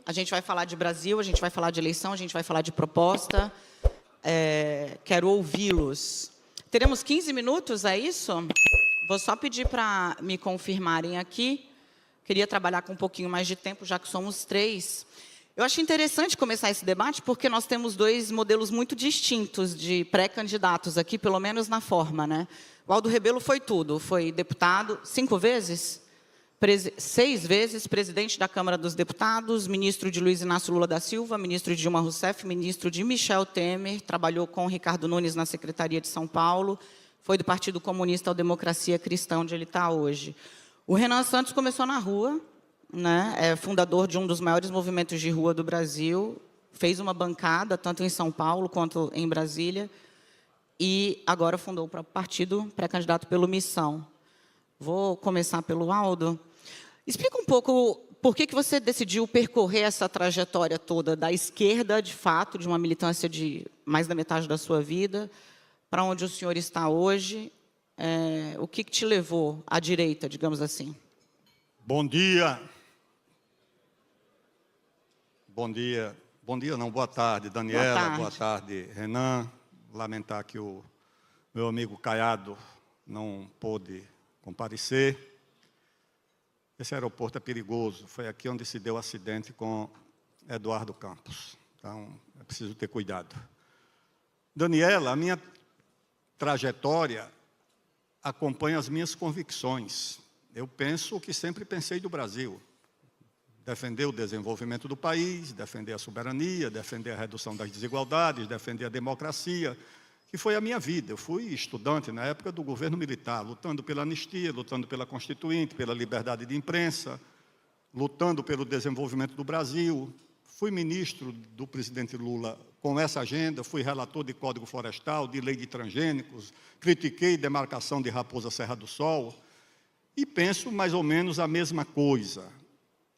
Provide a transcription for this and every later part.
A gente vai falar de Brasil, a gente vai falar de eleição, a gente vai falar de proposta. Quero ouvi-los. Teremos 15 minutos, é isso? Vou só pedir para me confirmarem aqui. Queria trabalhar com um pouquinho mais de tempo, já que somos 3. Eu acho interessante começar esse debate, porque nós temos 2 modelos muito distintos de pré-candidatos aqui, pelo menos na forma, né? O Aldo Rebelo foi tudo. Foi deputado 5 vezes, 6 vezes, presidente da Câmara dos Deputados, ministro de Luiz Inácio Lula da Silva, ministro de Dilma Rousseff, ministro de Michel Temer, trabalhou com Ricardo Nunes na Secretaria de São Paulo, foi do Partido Comunista ao Democracia Cristã, onde ele está hoje. O Renan Santos começou na rua, né? É fundador de um dos maiores movimentos de rua do Brasil, fez uma bancada, tanto em São Paulo quanto em Brasília, e agora fundou o próprio partido, pré-candidato pelo Missão. Vou começar pelo Aldo. Explica um pouco por que você decidiu percorrer essa trajetória toda da esquerda, de fato, de uma militância de mais da metade da sua vida, para onde o senhor está hoje. O que te levou à direita, digamos assim? Bom dia. Bom dia. Bom dia, não, boa tarde, Daniela. Boa tarde, Renan. Lamentar que o meu amigo Caiado não pôde comparecer. Esse aeroporto é perigoso. Foi aqui onde se deu o acidente com Eduardo Campos. Então, é preciso ter cuidado. Daniela, a minha trajetória acompanha as minhas convicções. Eu penso o que sempre pensei do Brasil. Defender o desenvolvimento do país, defender a soberania, defender a redução das desigualdades, defender a democracia, que foi a minha vida. Eu fui estudante na época do governo militar, lutando pela anistia, lutando pela Constituinte, pela liberdade de imprensa, lutando pelo desenvolvimento do Brasil. Fui ministro do presidente Lula com essa agenda, fui relator de Código Florestal, de lei de transgênicos, critiquei demarcação de Raposa Serra do Sol e penso mais ou menos a mesma coisa.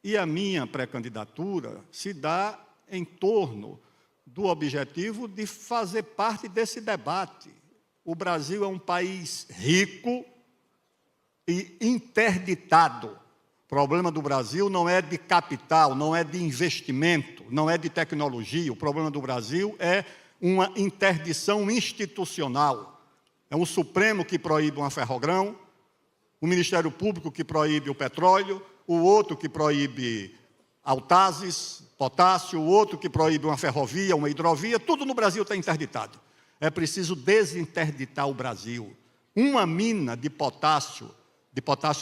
E a minha pré-candidatura se dá em torno do objetivo de fazer parte desse debate. O Brasil é um país rico e interditado. O problema do Brasil não é de capital, não é de investimento, não é de tecnologia. O problema do Brasil é uma interdição institucional. É um Supremo que proíbe uma Ferrogrão, o Ministério Público que proíbe o petróleo, o outro que proíbe Autazes, potássio, o outro que proíbe uma ferrovia, uma hidrovia, tudo no Brasil está interditado. É preciso desinterditar o Brasil. Uma mina de potássio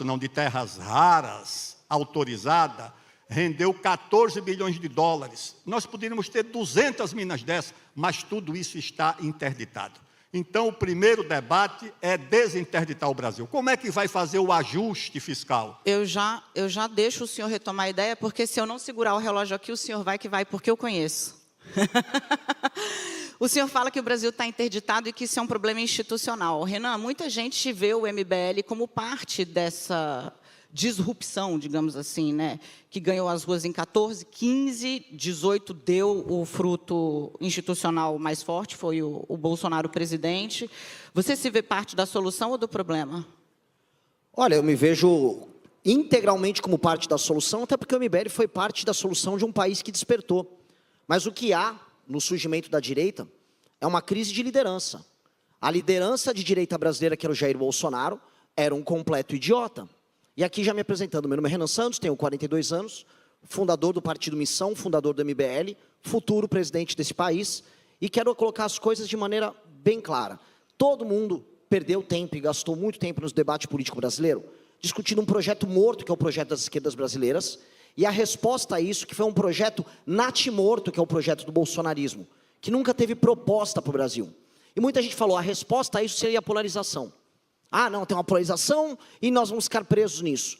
não, de terras raras, autorizada, rendeu 14 bilhões de dólares. Nós poderíamos ter 200 minas dessas, mas tudo isso está interditado. Então, o primeiro debate é desinterditar o Brasil. Como é que vai fazer o ajuste fiscal? Eu já deixo o senhor retomar a ideia, porque se eu não segurar o relógio aqui, o senhor vai que vai, porque eu conheço. O senhor fala que o Brasil está interditado e que isso é um problema institucional. Renan, muita gente vê o MBL como parte dessa disrupção, digamos assim, né? Que ganhou as ruas em 14, 15, 18 deu o fruto institucional mais forte, foi o Bolsonaro presidente. Você se vê parte da solução ou do problema? Olha, eu me vejo integralmente como parte da solução, até porque o MBL foi parte da solução de um país que despertou. Mas o que há no surgimento da direita é uma crise de liderança. A liderança de direita brasileira, que era o Jair Bolsonaro, era um completo idiota. E aqui já me apresentando, meu nome é Renan Santos, tenho 42 anos, fundador do Partido Missão, fundador do MBL, futuro presidente desse país, e quero colocar as coisas de maneira bem clara. Todo mundo perdeu tempo e gastou muito tempo no debate político brasileiro, discutindo um projeto morto, que é o projeto das esquerdas brasileiras, e a resposta a isso, que foi um projeto natimorto, que é o projeto do bolsonarismo, que nunca teve proposta para o Brasil. E muita gente falou, a resposta a isso seria a polarização. Ah, não, tem uma polarização e nós vamos ficar presos nisso.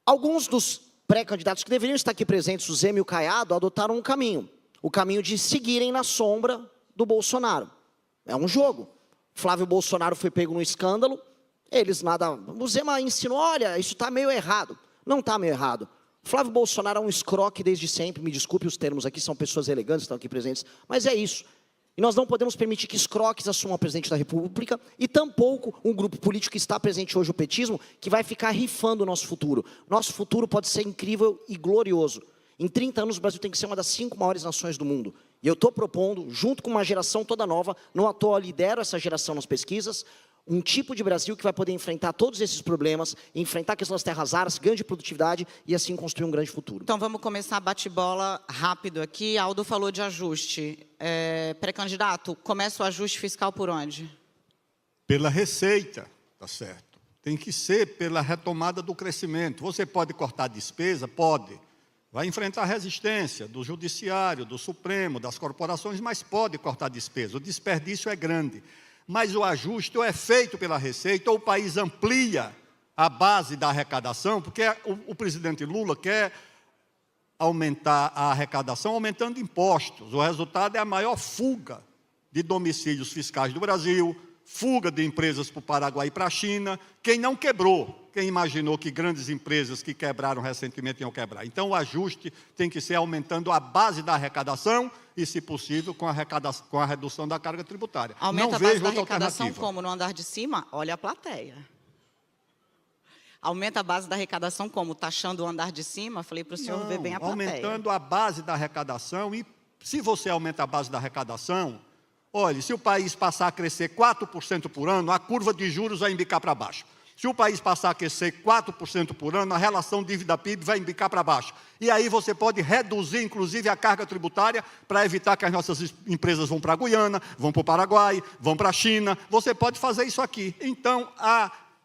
Alguns dos pré-candidatos que deveriam estar aqui presentes, o Zema e o Caiado, adotaram um caminho. O caminho de seguirem na sombra do Bolsonaro. É um jogo. Flávio Bolsonaro foi pego no escândalo, eles nada... O Zema ensinou, olha, isso está meio errado. Não está meio errado. Flávio Bolsonaro é um escroque desde sempre, me desculpe os termos aqui, são pessoas elegantes que estão aqui presentes, mas é isso. E nós não podemos permitir que escroques assumam a presidente da República e tampouco um grupo político que está presente hoje, o petismo, que vai ficar rifando o nosso futuro. Nosso futuro pode ser incrível e glorioso. Em 30 anos, o Brasil tem que ser uma das 5 maiores nações do mundo. E eu estou propondo, junto com uma geração toda nova, não à toa lidero essa geração nas pesquisas, um tipo de Brasil que vai poder enfrentar todos esses problemas, enfrentar a questão das terras raras, ganho de produtividade e assim construir um grande futuro. Então vamos começar bate-bola rápido aqui. Aldo falou de ajuste. Pré-candidato, começa o ajuste fiscal por onde? Pela receita, tá certo. Tem que ser pela retomada do crescimento. Você pode cortar despesa? Pode. Vai enfrentar resistência do judiciário, do Supremo, das corporações, mas pode cortar despesa. O desperdício é grande. Mas o ajuste ou é feito pela receita, ou o país amplia a base da arrecadação, porque o presidente Lula quer aumentar a arrecadação aumentando impostos. O resultado é a maior fuga de domicílios fiscais do Brasil, fuga de empresas para o Paraguai e para a China. Quem não quebrou, quem imaginou que grandes empresas que quebraram recentemente iam quebrar. Então, o ajuste tem que ser aumentando a base da arrecadação e, se possível, com a redução da carga tributária. Aumenta a base da arrecadação como? No andar de cima? Olha a plateia. Aumenta a base da arrecadação como? Taxando o andar de cima? Falei para o senhor ver bem a plateia. Aumentando a base da arrecadação e, se você aumenta a base da arrecadação, olhe, se o país passar a crescer 4% por ano, a curva de juros vai embicar para baixo. Se o país passar a crescer 4% por ano, a relação dívida-PIB vai embicar para baixo. E aí você pode reduzir, inclusive, a carga tributária para evitar que as nossas empresas vão para a Guiana, vão para o Paraguai, vão para a China. Você pode fazer isso aqui. Então,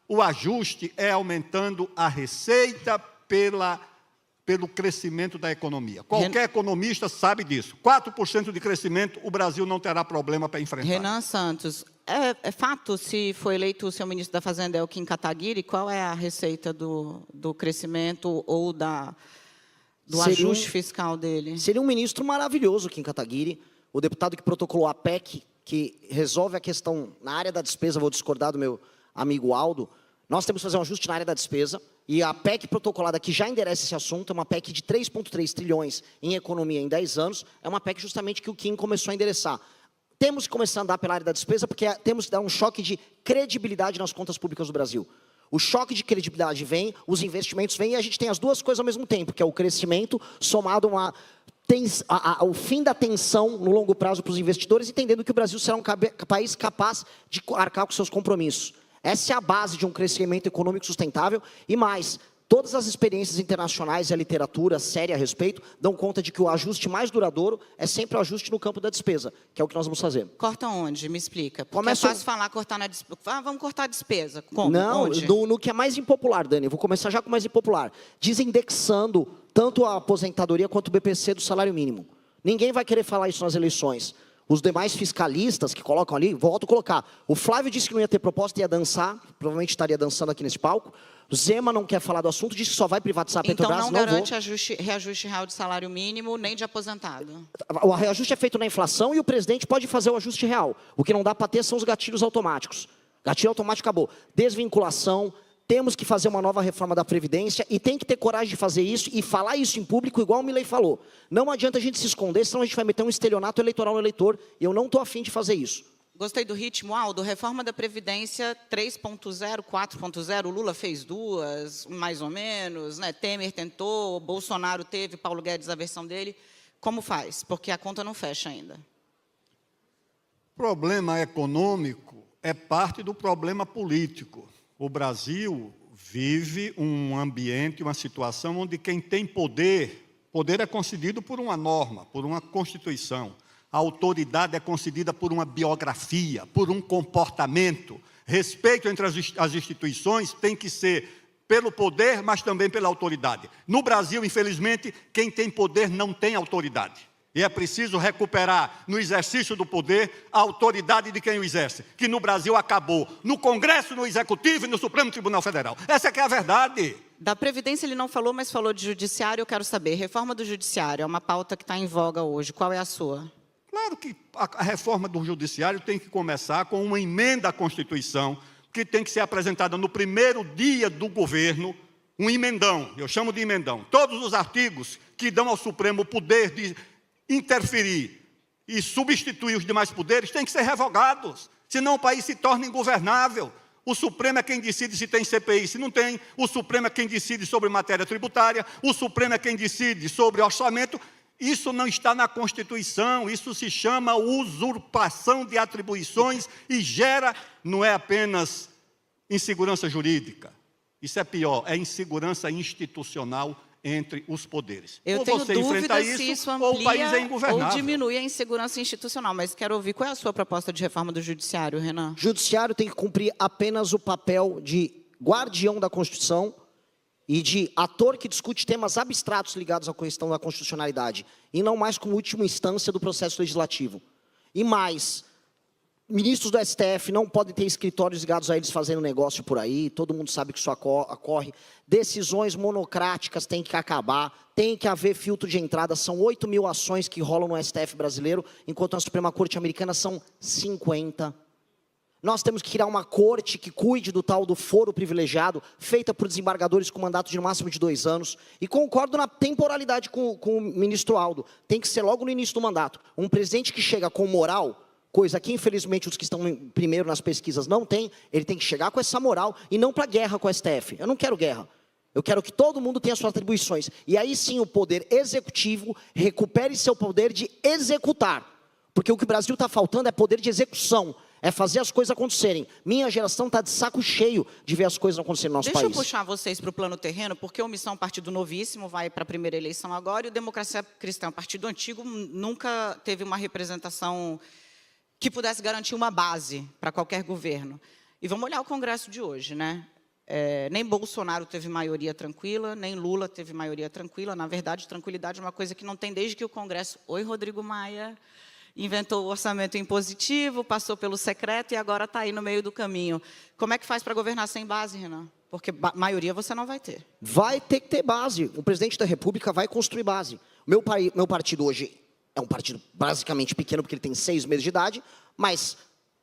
o ajuste é aumentando a receita pelo crescimento da economia. Qualquer economista sabe disso. 4% de crescimento, o Brasil não terá problema para enfrentar. Renan Santos, é fato, se foi eleito o seu ministro da Fazenda, é o Kim Kataguiri, qual é a receita do crescimento ou do ajuste fiscal dele? Seria um ministro maravilhoso, Kim Kataguiri, o deputado que protocolou a PEC, que resolve a questão na área da despesa. Vou discordar do meu amigo Aldo. Nós temos que fazer um ajuste na área da despesa, e a PEC protocolada que já endereça esse assunto, é uma PEC de 3,3 trilhões em economia em 10 anos, é uma PEC justamente que o Kim começou a endereçar. Temos que começar a andar pela área da despesa, porque temos que dar um choque de credibilidade nas contas públicas do Brasil. O choque de credibilidade vem, os investimentos vêm, e a gente tem as duas coisas ao mesmo tempo, que é o crescimento somado ao fim da tensão no longo prazo para os investidores, entendendo que o Brasil será um país capaz de arcar com seus compromissos. Essa é a base de um crescimento econômico sustentável. E mais, todas as experiências internacionais e a literatura séria a respeito dão conta de que o ajuste mais duradouro é sempre o ajuste no campo da despesa, que é o que nós vamos fazer. Corta onde? Me explica. Porque é fácil falar cortar na despesa. Vamos cortar a despesa. Como? Não, no que é mais impopular, Dani. Eu vou começar já com o mais impopular. Desindexando tanto a aposentadoria quanto o BPC do salário mínimo. Ninguém vai querer falar isso nas eleições. Os demais fiscalistas que colocam ali, volto a colocar. O Flávio disse que não ia ter proposta, ia dançar, provavelmente estaria dançando aqui nesse palco. O Zema não quer falar do assunto, disse que só vai privatizar a Petrobras. Então não garante reajuste real de salário mínimo, nem de aposentado. O reajuste é feito na inflação e o presidente pode fazer o ajuste real. O que não dá para ter são os gatilhos automáticos. Gatilho automático acabou. Desvinculação. Temos que fazer uma nova reforma da Previdência e tem que ter coragem de fazer isso e falar isso em público, igual o Milei falou. Não adianta a gente se esconder, senão a gente vai meter um estelionato eleitoral no eleitor, e eu não estou afim de fazer isso. Gostei do ritmo, Aldo. Reforma da Previdência 3.0, 4.0, o Lula fez 2, mais ou menos, né? Temer tentou, Bolsonaro teve, Paulo Guedes a versão dele. Como faz? Porque a conta não fecha ainda. O problema econômico é parte do problema político. O Brasil vive um ambiente, uma situação onde quem tem poder é concedido por uma norma, por uma Constituição. A autoridade é concedida por uma biografia, por um comportamento. Respeito entre as instituições tem que ser pelo poder, mas também pela autoridade. No Brasil, infelizmente, quem tem poder não tem autoridade. E é preciso recuperar, no exercício do poder, a autoridade de quem o exerce, que no Brasil acabou, no Congresso, no Executivo e no Supremo Tribunal Federal. Essa é que é a verdade. Da Previdência ele não falou, mas falou de Judiciário. Eu quero saber, reforma do Judiciário é uma pauta que está em voga hoje. Qual é a sua? Claro que a reforma do Judiciário tem que começar com uma emenda à Constituição, que tem que ser apresentada no primeiro dia do governo, um emendão, eu chamo de emendão. Todos os artigos que dão ao Supremo o poder de interferir e substituir os demais poderes têm que ser revogados, senão o país se torna ingovernável. O Supremo é quem decide se tem CPI, se não tem. O Supremo é quem decide sobre matéria tributária. O Supremo é quem decide sobre orçamento. Isso não está na Constituição. Isso se chama usurpação de atribuições e gera, não é apenas insegurança jurídica. Isso é pior, é insegurança institucional entre os poderes. Eu ou tenho você dúvida enfrenta se isso ou o país é amplia ingovernável. ou diminui a insegurança institucional. Mas quero ouvir qual é a sua proposta de reforma do Judiciário, Renan. O Judiciário tem que cumprir apenas o papel de guardião da Constituição e de ator que discute temas abstratos ligados à questão da constitucionalidade, e não mais como última instância do processo legislativo. E mais, ministros do STF não podem ter escritórios ligados a eles fazendo negócio por aí, todo mundo sabe que isso ocorre. Decisões monocráticas têm que acabar, tem que haver filtro de entrada. São 8 mil ações que rolam no STF brasileiro, enquanto na Suprema Corte americana são 50. Nós temos que criar uma corte que cuide do tal do foro privilegiado, feita por desembargadores com mandato de no máximo de 2 anos. E concordo na temporalidade com o ministro Aldo. Tem que ser logo no início do mandato. Um presidente que chega com moral, coisa que infelizmente os que estão primeiro nas pesquisas não têm, ele tem que chegar com essa moral e não para guerra com o STF. Eu não quero guerra. Eu quero que todo mundo tenha suas atribuições. E aí sim o poder executivo recupere seu poder de executar. Porque o que o Brasil está faltando é poder de execução. É fazer as coisas acontecerem. Minha geração está de saco cheio de ver as coisas acontecerem no nosso país. Deixa eu puxar vocês para o plano terreno, porque o Missão Partido Novíssimo vai para a primeira eleição agora, e o Democracia Cristã, partido antigo, nunca teve uma representação que pudesse garantir uma base para qualquer governo. E vamos olhar o Congresso de hoje, né? Nem Bolsonaro teve maioria tranquila, nem Lula teve maioria tranquila. Na verdade, tranquilidade é uma coisa que não tem desde que o Congresso... Oi, Rodrigo Maia... Inventou o orçamento impositivo, passou pelo secreto e agora está aí no meio do caminho. Como é que faz para governar sem base, Renan? Porque maioria você não vai ter. Vai ter que ter base. O presidente da República vai construir base. Meu partido hoje é um partido basicamente pequeno, porque ele tem 6 meses de idade, mas,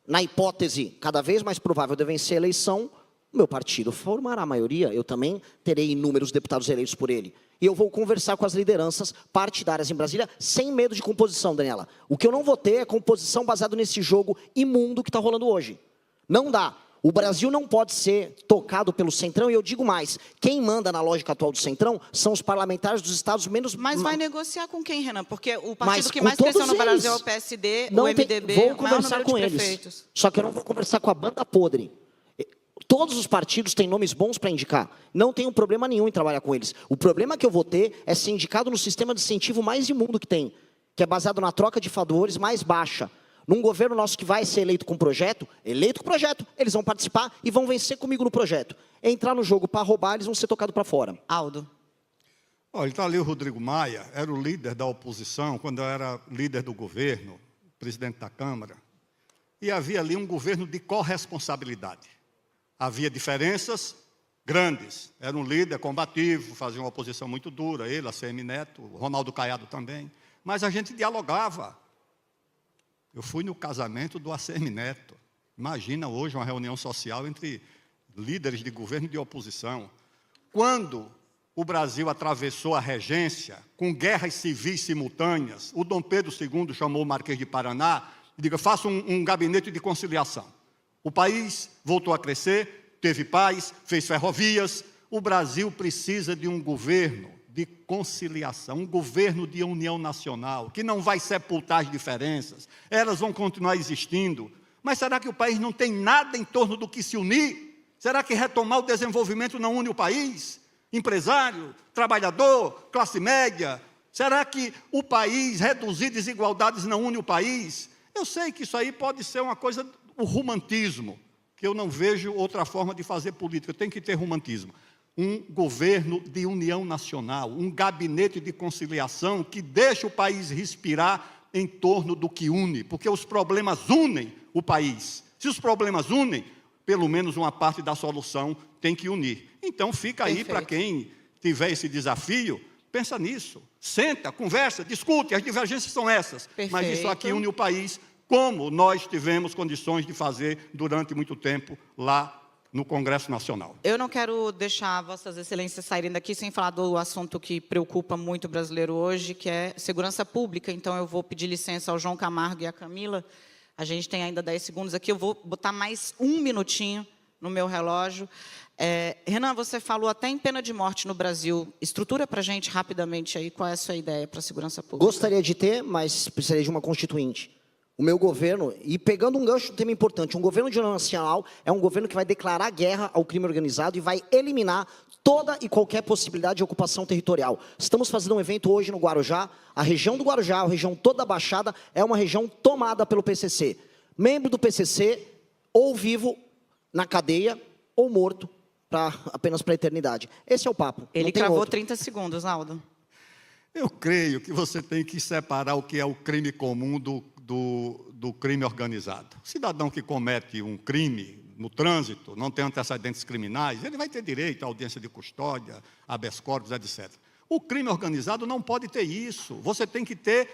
na hipótese cada vez mais provável de vencer a eleição, o meu partido formará a maioria. Eu também terei inúmeros deputados eleitos por ele. E eu vou conversar com as lideranças partidárias em Brasília, sem medo de composição, Daniela. O que eu não vou ter é composição baseada nesse jogo imundo que está rolando hoje. Não dá. O Brasil não pode ser tocado pelo Centrão, e eu digo mais, quem manda na lógica atual do Centrão são os parlamentares dos estados menos... Mas vai negociar com quem, Renan? Porque o partido que mais cresceu no Brasil é o PSD, o MDB, vou conversar com eles. Só que eu não vou conversar com a banda podre. Todos os partidos têm nomes bons para indicar. Não tenho problema nenhum em trabalhar com eles. O problema que eu vou ter é ser indicado no sistema de incentivo mais imundo que tem, que é baseado na troca de favores mais baixa. Num governo nosso que vai ser eleito com projeto, eles vão participar e vão vencer comigo no projeto. Entrar no jogo para roubar, eles vão ser tocados para fora. Aldo. Olha, está ali o Rodrigo Maia, era o líder da oposição, quando eu era líder do governo, presidente da Câmara, e havia ali um governo de corresponsabilidade. Havia diferenças grandes. Era um líder combativo, fazia uma oposição muito dura, ele, ACM Neto, Ronaldo Caiado também. Mas a gente dialogava. Eu fui no casamento do ACM Neto. Imagina hoje uma reunião social entre líderes de governo e de oposição. Quando o Brasil atravessou a regência, com guerras civis simultâneas, o Dom Pedro II chamou o Marquês de Paraná e disse, faça um gabinete de conciliação. O país voltou a crescer, teve paz, fez ferrovias. O Brasil precisa de um governo de conciliação, um governo de união nacional, que não vai sepultar as diferenças, elas vão continuar existindo. Mas será que o país não tem nada em torno do que se unir? Será que retomar o desenvolvimento não une o país? Empresário, trabalhador, classe média? Será que o país reduzir desigualdades não une o país? Eu sei que isso aí pode ser uma coisa... O romantismo, que eu não vejo outra forma de fazer política, tem que ter romantismo. Um governo de união nacional, um gabinete de conciliação que deixe o país respirar em torno do que une, porque os problemas unem o país. Se os problemas unem, pelo menos uma parte da solução tem que unir. Então fica aí para quem tiver esse desafio, pensa nisso, senta, conversa, discute, as divergências são essas, mas isso aqui une o país, como nós tivemos condições de fazer durante muito tempo lá no Congresso Nacional. Eu não quero deixar Vossas Excelências saírem daqui sem falar do assunto que preocupa muito o brasileiro hoje, que é segurança pública. Então, eu vou pedir licença ao João Camargo e à Camila. A gente tem ainda 10 segundos aqui. Eu vou botar mais um minutinho no meu relógio. Renan, você falou até em pena de morte no Brasil. Estrutura para a gente rapidamente aí qual é a sua ideia para a segurança pública. Gostaria de ter, mas precisaria de uma constituinte. O meu governo, e pegando um gancho de um tema importante, um governo de união nacional é um governo que vai declarar guerra ao crime organizado e vai eliminar toda e qualquer possibilidade de ocupação territorial. Estamos fazendo um evento hoje no Guarujá. A região do Guarujá, a região toda da Baixada, é uma região tomada pelo PCC. Membro do PCC, ou vivo na cadeia, ou morto, apenas para a eternidade. Esse é o papo. Ele cravou 30 segundos, Aldo. Eu creio que você tem que separar o que é o crime comum do crime organizado. O cidadão que comete um crime no trânsito, não tem antecedentes criminais, ele vai ter direito à audiência de custódia, habeas corpus, etc. O crime organizado não pode ter isso. Você tem que ter,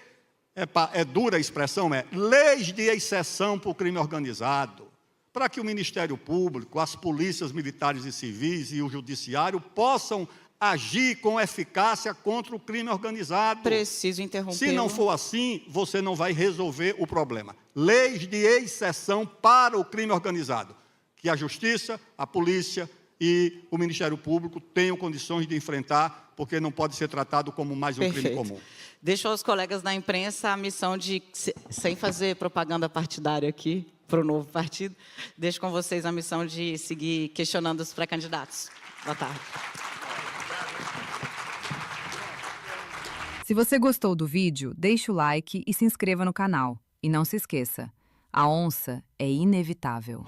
dura a expressão, leis de exceção para o crime organizado, para que o Ministério Público, as polícias militares e civis e o judiciário possam agir com eficácia contra o crime organizado. Preciso interromper. Se não for assim, você não vai resolver o problema. Leis de exceção para o crime organizado, que a Justiça, a Polícia e o Ministério Público tenham condições de enfrentar, porque não pode ser tratado como mais um crime comum. Deixo aos colegas da imprensa a missão de, sem fazer propaganda partidária aqui, para o novo partido, deixo com vocês a missão de seguir questionando os pré-candidatos. Boa tarde. Se você gostou do vídeo, deixe o like e se inscreva no canal. E não se esqueça, a onça é inevitável.